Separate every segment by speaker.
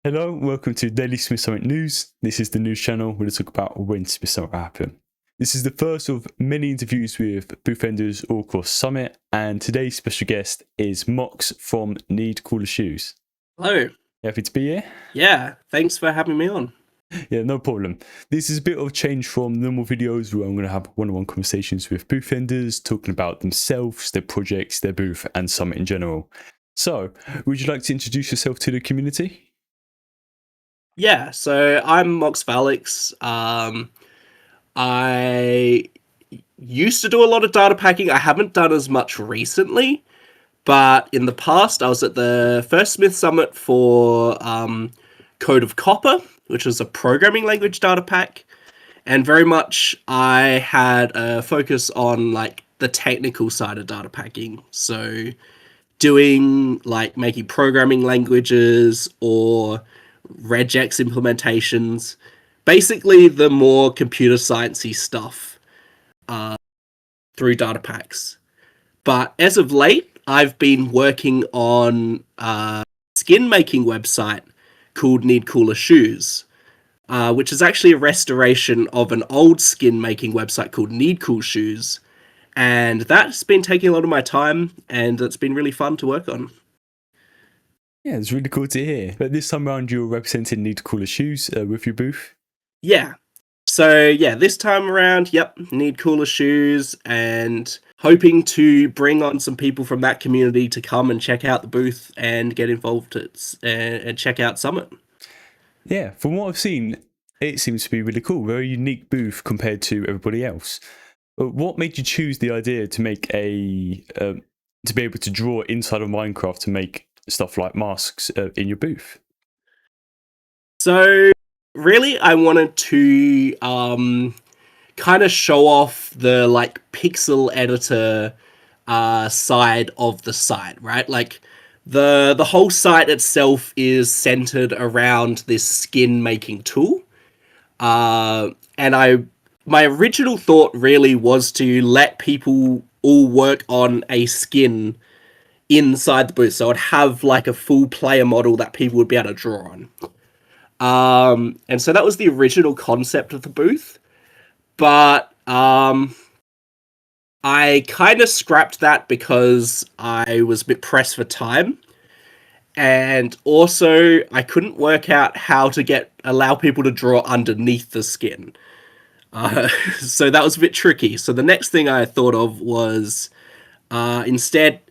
Speaker 1: Hello, welcome to Daily Smith Summit News. This is the news channel where we talk about when Smith Summit happened. This is the first of many interviews with booth vendors all across Summit, and today's special guest is Mox from NeedCoolerShoes.
Speaker 2: Hello.
Speaker 1: Happy to be here?
Speaker 2: Yeah, thanks for having me on.
Speaker 1: Yeah, no problem. This is a bit of a change from normal videos where I'm going to have one-on-one conversations with booth vendors, talking about themselves, their projects, their booth, and Summit in general. So, would you like to introduce yourself to the community?
Speaker 2: Yeah, so I'm Mox Valix. I used to do a lot of data packing. I haven't done as much recently, but in the past, I was at the first Smith Summit for Code of Copper, which was a programming language data pack, and very much I had a focus on like the technical side of data packing. So doing like making programming languages or regex implementations, basically the more computer sciencey stuff through data packs. But as of late, I've been working on a skin making website called NeedCoolerShoes, which is actually a restoration of an old skin making website called NeedCoolerShoes. And that's been taking a lot of my time, and it's been really fun to work on.
Speaker 1: Yeah, it's really cool to hear. But this time around, you're representing NeedCoolerShoes with your booth.
Speaker 2: Yeah. So yeah, this time around, yep, NeedCoolerShoes, and hoping to bring on some people from that community to come and check out the booth and get involved and check out Summit.
Speaker 1: Yeah, from what I've seen, it seems to be really cool. Very unique booth compared to everybody else. What made you choose the idea to make to be able to draw inside of Minecraft to make stuff like masks in your booth?
Speaker 2: So really, I wanted to kind of show off the like pixel editor side of the site, right? Like the whole site itself is centered around this skin making tool. And my original thought really was to let people all work on a skin inside the booth, so I'd have like a full player model that people would be able to draw on. And so that was the original concept of the booth, but I kind of scrapped that because I was a bit pressed for time, and also I couldn't work out how to allow people to draw underneath the skin. So that was a bit tricky. So the next thing I thought of was instead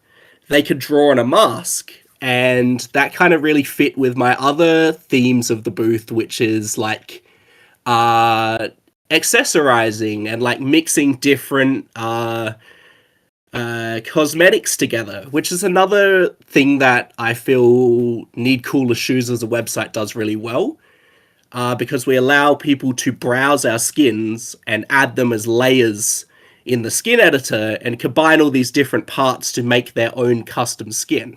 Speaker 2: they could draw on a mask, and that kind of really fit with my other themes of the booth, which is like uh, accessorizing and like mixing different cosmetics together, which is another thing that I feel NeedCoolerShoes as a website does really well. Because we allow people to browse our skins and add them as layers in the skin editor and combine all these different parts to make their own custom skin.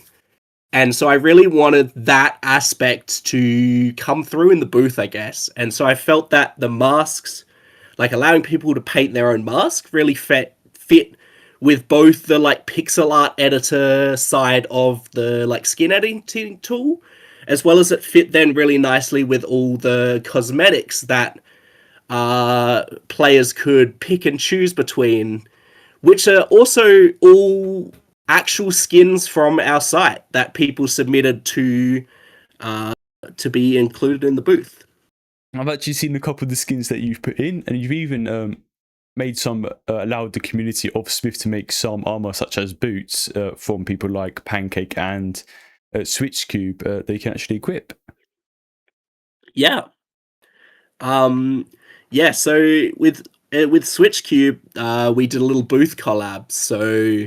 Speaker 2: And so I really wanted that aspect to come through in the booth, I guess. And so I felt that the masks, like allowing people to paint their own mask, really fit with both the like pixel art editor side of the like skin editing tool, as well as it fit then really nicely with all the cosmetics that players could pick and choose between, which are also all actual skins from our site that people submitted to be included in the booth.
Speaker 1: I've actually seen a couple of the skins that you've put in, and you've even made some, allowed the community of Smith to make some armor, such as boots, from people like Pancake and Switch Cube. They can actually equip.
Speaker 2: Yeah. Yeah, so with Switch Cube, we did a little booth collab. So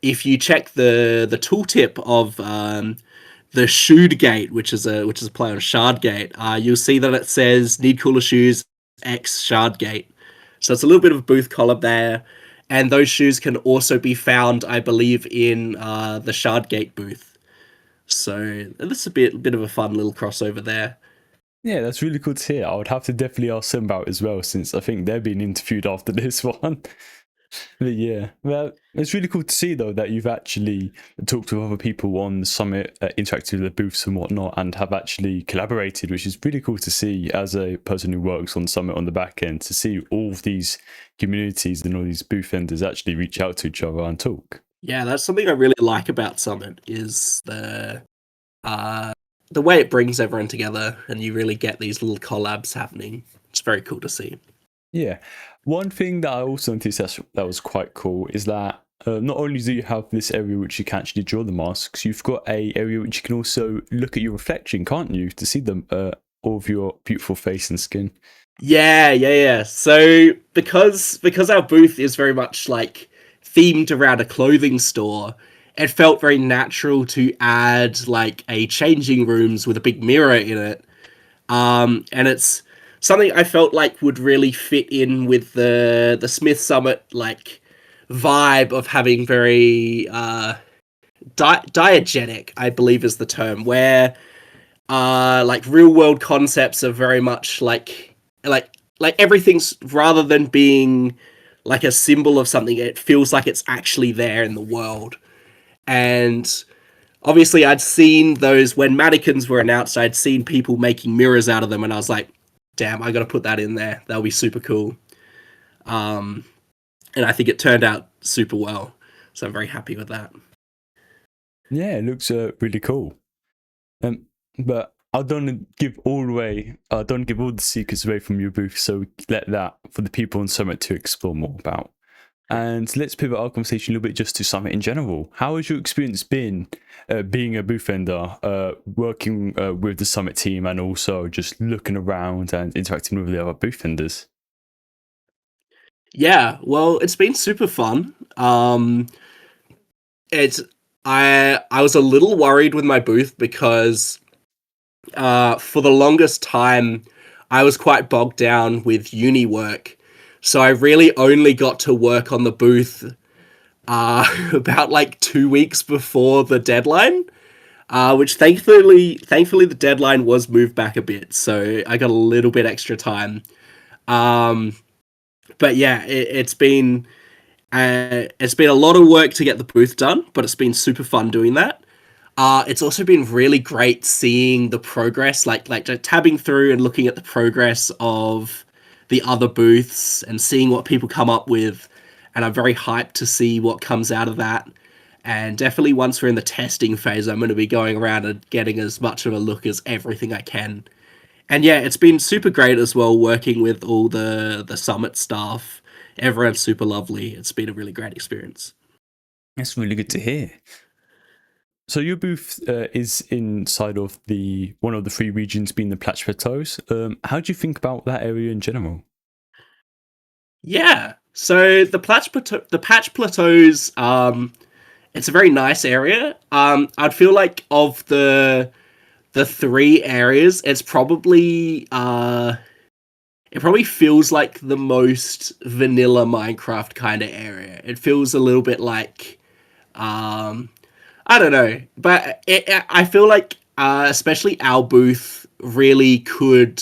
Speaker 2: if you check the tooltip of the Shoodgate, which is a play on Shardgate, you'll see that it says NeedCoolerShoes X Shardgate. So it's a little bit of a booth collab there, and those shoes can also be found, I believe, in the Shardgate booth. So this is a bit of a fun little crossover there.
Speaker 1: Yeah, that's really cool to hear. I would have to definitely ask them about it as well, since I think they're being interviewed after this one. But yeah, well, it's really cool to see though that you've actually talked to other people on the summit, interacted with the booths and whatnot, and have actually collaborated, which is really cool to see as a person who works on Summit on the back end, to see all of these communities and all these booth vendors actually reach out to each other and talk.
Speaker 2: Yeah, that's something I really like about Summit is the way it brings everyone together, and you really get these little collabs happening. It's very cool to see.
Speaker 1: Yeah. One thing that I also noticed that was quite cool is that not only do you have this area which you can actually draw the masks, you've got a area which you can also look at your reflection, can't you, to see them all of your beautiful face and skin.
Speaker 2: Yeah. So because our booth is very much like themed around a clothing store, it felt very natural to add like a changing rooms with a big mirror in it. And it's something I felt like would really fit in with the Smith Summit like vibe of having very diegetic, I believe is the term, where like real world concepts are very much like everything's rather than being like a symbol of something, it feels like it's actually there in the world. And obviously I'd seen those when mannequins were announced, I'd seen people making mirrors out of them, and I was like, damn, I gotta put that in there. That'll be super cool. Um, and I think it turned out super well. So I'm very happy with that.
Speaker 1: Yeah, it looks really cool. Um, but I don't give all away. I don't give all the secrets away from your booth. So let that for the people on Summit to explore more about. And let's pivot our conversation a little bit just to Summit in general. How has your experience been being a booth vendor, working with the Summit team, and also just looking around and interacting with the other booth vendors?
Speaker 2: Yeah, well, it's been super fun. It's I was a little worried with my booth because for the longest time I was quite bogged down with uni work, so I really only got to work on the booth about like 2 weeks before the deadline. Which thankfully the deadline was moved back a bit, so I got a little bit extra time. Um, but yeah, it's been a lot of work to get the booth done, but it's been super fun doing that. It's also been really great seeing the progress, like tabbing through and looking at the progress of the other booths and seeing what people come up with. And I'm very hyped to see what comes out of that. And definitely once we're in the testing phase, I'm going to be going around and getting as much of a look as everything I can. And yeah, it's been super great as well working with all the summit staff. Everyone's super lovely. It's been a really great experience.
Speaker 1: That's really good to hear. So your booth is inside of the one of the three regions, being the Platch Plateaus. How do you think about that area in general?
Speaker 2: Yeah. So the Patch Plateaus, it's a very nice area. I'd feel like of the three areas, it probably feels like the most vanilla Minecraft kind of area. It feels a little bit like um I don't know, but I feel like especially our booth really could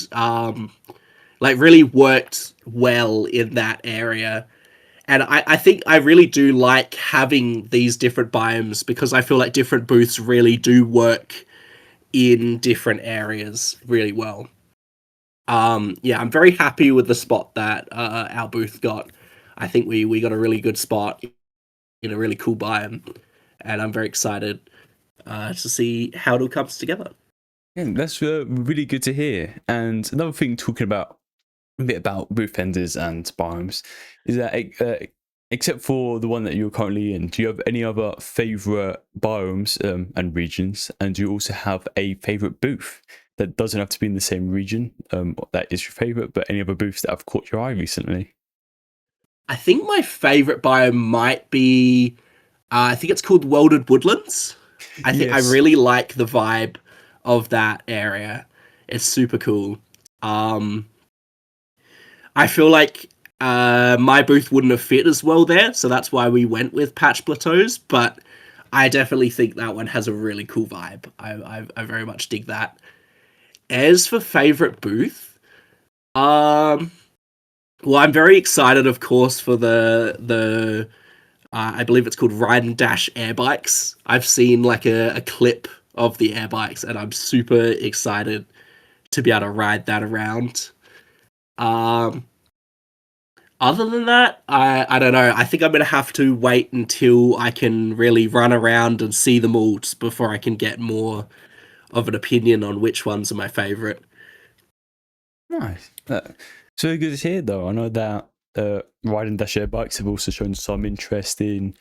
Speaker 2: like really worked well in that area. And I think I really do like having these different biomes because I feel like different booths really do work in different areas really well. Yeah, I'm very happy with the spot that our booth got. I think we got a really good spot in a really cool biome, and I'm very excited to see how it all comes together.
Speaker 1: Yeah, that's really good to hear. And another thing, talking about a bit about booth vendors and biomes, is that except for the one that you're currently in, do you have any other favorite biomes and regions? And do you also have a favorite booth that doesn't have to be in the same region that is your favorite, but any other booths that have caught your eye recently?
Speaker 2: I think my favorite biome might be, I think it's called Welded Woodlands. I think I
Speaker 1: Yes.
Speaker 2: really like the vibe of that area. It's super cool. Um, I feel like my booth wouldn't have fit as well there, so that's why we went with Patch Plateaus. But I definitely think that one has a really cool vibe. I very much dig that. As for favorite booth, um, Well, I'm very excited, of course, for the I believe it's called Ride and Dash air bikes. I've seen like a clip of the air bikes, and I'm super excited to be able to ride that around. Um, Other than that, I don't know. I think I'm gonna have to wait until I can really run around and see them all before I can get more of an opinion on which ones are my favorite.
Speaker 1: Nice. So good to hear, though. I know that Ride and Dash Air bikes have also shown some interest in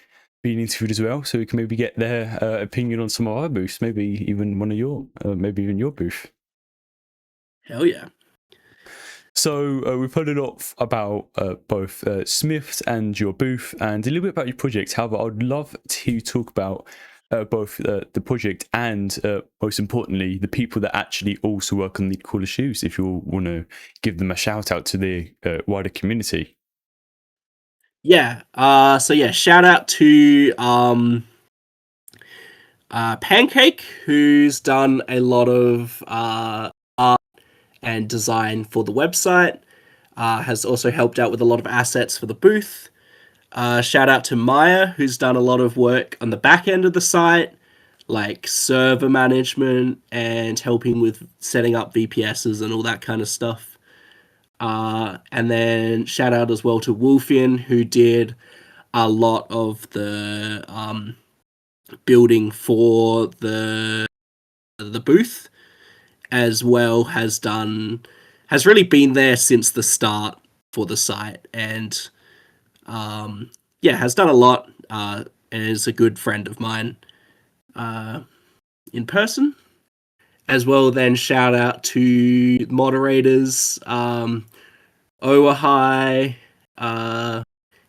Speaker 1: being interviewed as well, so we can maybe get their opinion on some of our booths, maybe even one of your, maybe even your booth.
Speaker 2: Hell yeah.
Speaker 1: So we've heard a lot about both Smiths and your booth, and a little bit about your project. However, I'd love to talk about both the project and, most importantly, the people that actually also work on NeedCoolerShoes. If you want to give them a shout out to the wider community.
Speaker 2: Yeah. So yeah, shout out to Pancake, who's done a lot of art and design for the website. Has also helped out with a lot of assets for the booth. Shout out to Maya, who's done a lot of work on the back end of the site, like server management and helping with setting up VPSs and all that kind of stuff. And then shout out as well to Wolfian, who did a lot of the building for the booth, as well has really been there since the start for the site, and yeah, has done a lot, and is a good friend of mine in person as well. Then shout out to moderators, Owahai,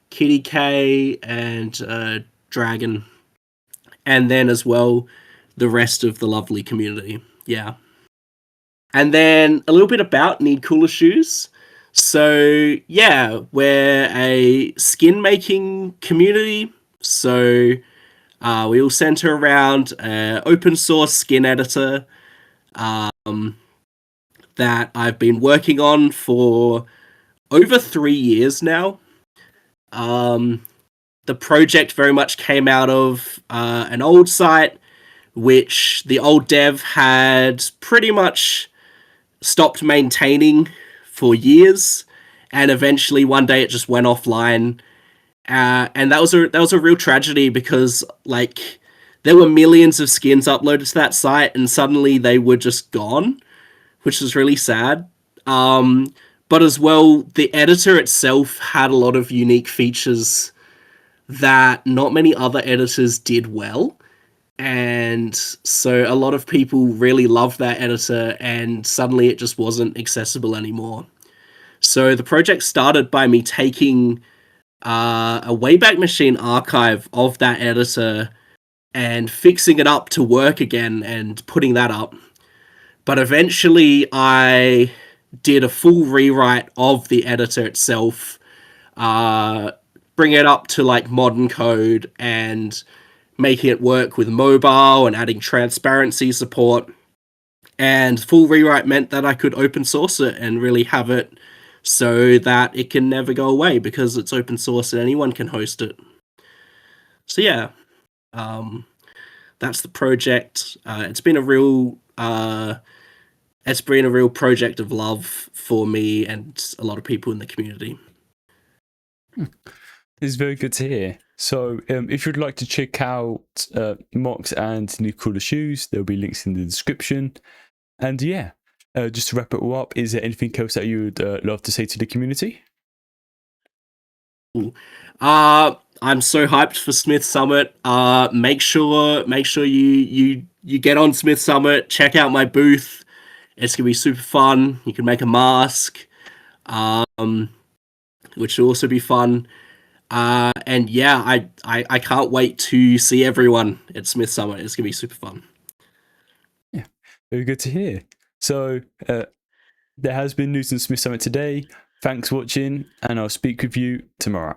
Speaker 2: Kitty K, and Dragon, and then as well the rest of the lovely community. Yeah. And then a little bit about NeedCoolerShoes. So yeah, we're a skin making community. So we all center around an open source skin editor that I've been working on for over 3 years now. The project very much came out of an old site, which the old dev had pretty much stopped maintaining for years, and eventually one day it just went offline. And that was a real tragedy because like there were millions of skins uploaded to that site, and suddenly they were just gone, which was really sad. But as well, the editor itself had a lot of unique features that not many other editors did well. And so a lot of people really loved that editor, and suddenly it just wasn't accessible anymore. So the project started by me taking a Wayback Machine archive of that editor and fixing it up to work again and putting that up. But eventually I did a full rewrite of the editor itself, bring it up to like modern code and making it work with mobile and adding transparency support. And full rewrite meant that I could open source it and really have it so that it can never go away because it's open source and anyone can host it. So yeah, that's the project. It's been a real project of love for me and a lot of people in the community.
Speaker 1: It's very good to hear. So if you'd like to check out Mox and NeedCoolerShoes, there'll be links in the description. And yeah, just to wrap it all up, is there anything else that you would love to say to the community?
Speaker 2: I'm so hyped for Smith Summit. Make sure you get on Smith Summit. Check out my booth. It's gonna be super fun. You can make a mask, which will also be fun. And yeah, I can't wait to see everyone at Smith Summit. It's gonna be super fun.
Speaker 1: Yeah, very good to hear. So there has been news in Smith Summit today. Thanks for watching, and I'll speak with you tomorrow.